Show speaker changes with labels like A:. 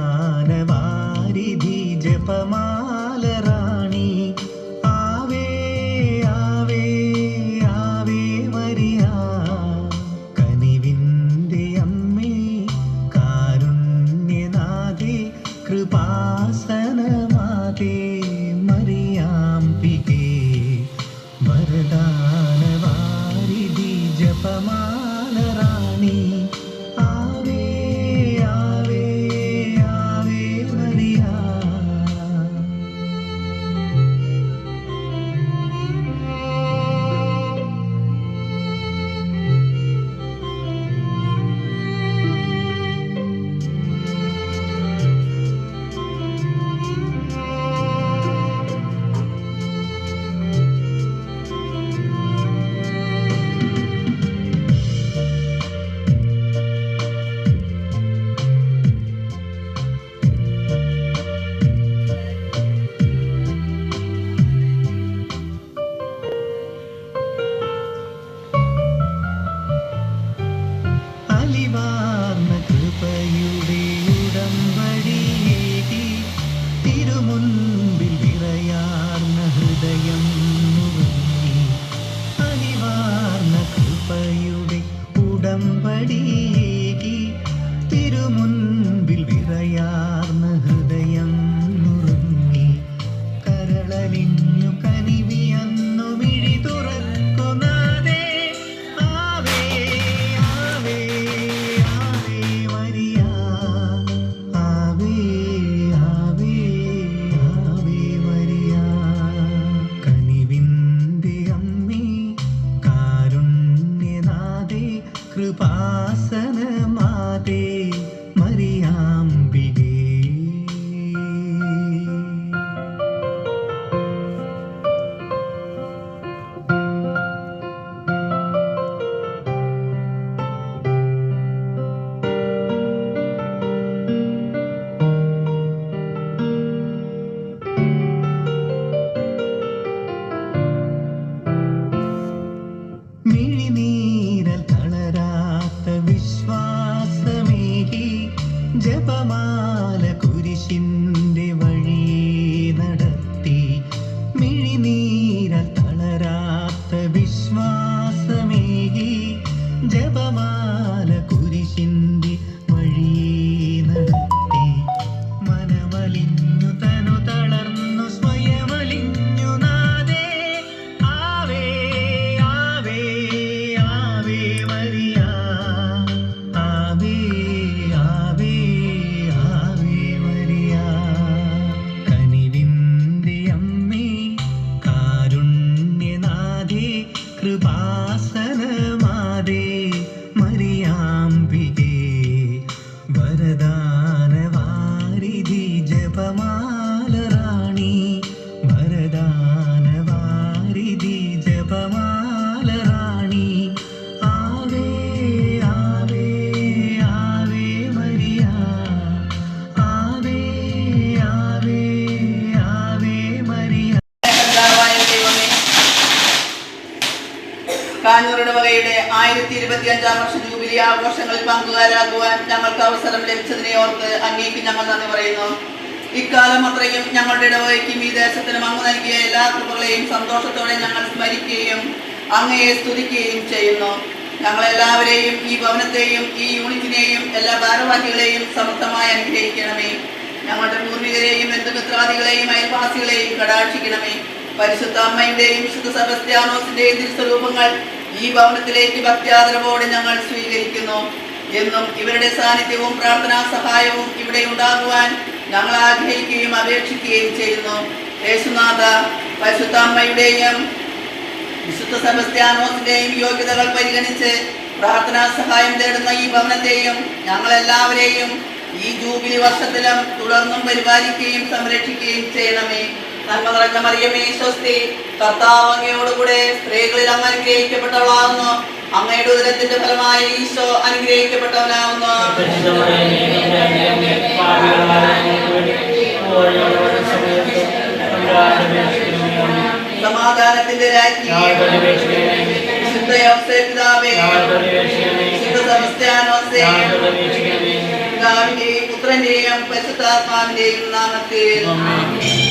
A: വരദാനവാരിധി ജപമാലറാണി ആവേ ആവേ Ave Maria കനിവിൻ്റെ അമ്മേ കാരുണ്യനാഥേ കൃപാസനമാതേ മറിയാംബികേ വരദാനവാരിധി ജപമാലറാണി ആവേ ആവേ Ave Maria. അലിവാർന്ന കൃപയുടെ ഉടമ്പടിയേകി തിരുമുൻപിൽ വിറയാർന്ന ഹൃദയം നുറുങ്ങി. അലിവാർന്ന കൃപയുടെ ഉടമ്പടിയേകി തിരുമുൻപിൽ വിറയാർന്ന ഹൃദയം നുറുങ്ങി. കരളലിഞ്ഞു കനിവിയന്നു മിഴി തുറക്കുന്നാദേ ആവേ ആവേ ആവേ മരിയ ആവേ ആവേ ആവേ മരിയ കനിവിൻ്റെ അമ്മേ കാരുണ്യനാഥേ കൃപാസനമാതേ മറിയാംബികേ. മിഴിനീരൽ തളരാത്ത വിശ്വാസമേകി ജപമാല കുരിശിൻ്റെ വഴി നടത്തി. മിഴിനീരൽ തളരാത്ത വിശ്വാസമേകി ജപമാല കുരിശിൻ്റെ വഴി നടത്തി. മനമലിഞ്ഞു തനു തളർന്നു സ്വയമലിഞ്ഞു നാദേ ആവേ ആവേ ആവേ മരിയ ആവേ ആവേ ആവേ മരിയ കനിവിൻ്റെ അമ്മേ കാരുണ്യനാഥേ കൃപാസനമാതേ മറിയാംബികേ വരദാനവാരിധി ജപമാലറാണി വരദാനവാരിധി ജപമാലറാണി ആവേ ആവേ ആവേ മരിയ ആവേ ആവേ ആവേ മരിയ.
B: കാഞ്ഞൂർ വകയുടെ 1025 വർഷ ജൂബിലി ആഘോഷങ്ങളിൽ പങ്കുകാരാകുവാൻ ഞങ്ങൾക്ക് അവസരം ലഭിച്ചതിനെ ഓർത്ത് അങ്ങേക്ക് ഞങ്ങൾ നന്ദി പറയുന്നു. ഇക്കാലം അത്രയും ഞങ്ങളുടെ ഇടവകയ്ക്കും ഈ ദേശത്തിനും അങ്ങ് നൽകിയ എല്ലാ കൃപകളെയും സന്തോഷത്തോടെ ഞങ്ങൾ സ്മരിക്കുകയും അങ്ങയെ സ്തുതിക്കുകയും ചെയ്യുന്നു. ഞങ്ങളെല്ലാവരെയും ഈ ഭവനത്തെയും ഈ യൂണിറ്റിനെയും എല്ലാ ഭാരവാഹികളെയും സമർത്ഥമായി അനുഗ്രഹിക്കണമേ. ഞങ്ങളുടെ പൂർവികരെയും ബന്ധുമിത്രാദികളെയും അയൽവാസികളെയും കടാക്ഷിക്കണമേ. പരിശുദ്ധ അമ്മയുടെയും വിശുദ്ധ സെബസ്ത്യാനോസിന്റെയും തിരുസ്വരൂപങ്ങൾ ഈ ഭവനത്തിലേക്ക് ഭക്ത്യാദരവോടെ ഞങ്ങൾ സ്വീകരിക്കുന്നു. എന്നും ഇവരുടെ സാന്നിധ്യവും പ്രാർത്ഥനാ സഹായവും ഇവിടെ ഉണ്ടാകുവാൻ ഞങ്ങൾ ആഗ്രഹിക്കുകയും അപേക്ഷിക്കുകയും ചെയ്യുന്നു. യേശുനാഥ, പരിശുദ്ധ അമ്മയുടെയും വിശുദ്ധ സെബസ്ത്യാനോസിന്റെയും യോഗ്യതകൾ പരിഗണിച്ച് പ്രാർത്ഥനാ സഹായം തേടുന്ന ഈ ഭവനത്തെയും ഞങ്ങളെല്ലാവരെയും ഈ ജൂബിലി വർഷത്തിലും തുടർന്നും പരിപാലിക്കുകയും സംരക്ഷിക്കുകയും ചെയ്യണമേ. നന്മ നിറഞ്ഞ മറിയമേ സ്വസ്തി, കർത്താവ് അങ്ങയോടുകൂടെ സ്ത്രീകളിൽ അങ്ങ് അനുഗ്രഹിക്കപ്പെട്ടവളാകുന്നു. അങ്ങയുടെ ഉദരത്തിന്റെ ഫലമായ ഈശോ അനുഗ്രഹിക്കപ്പെട്ടവനാകുന്നു. സമാധാനത്തിന്റെ രാജ്ഞി വിശുദ്ധ യൗസേപിതാവേ, വിശുദ്ധ സെബസ്ത്യാനോസേ, പിതാവിന്റെയും പുത്രന്റെയും പരിശുദ്ധാത്മാവിന്റെയും നാമത്തിൽ.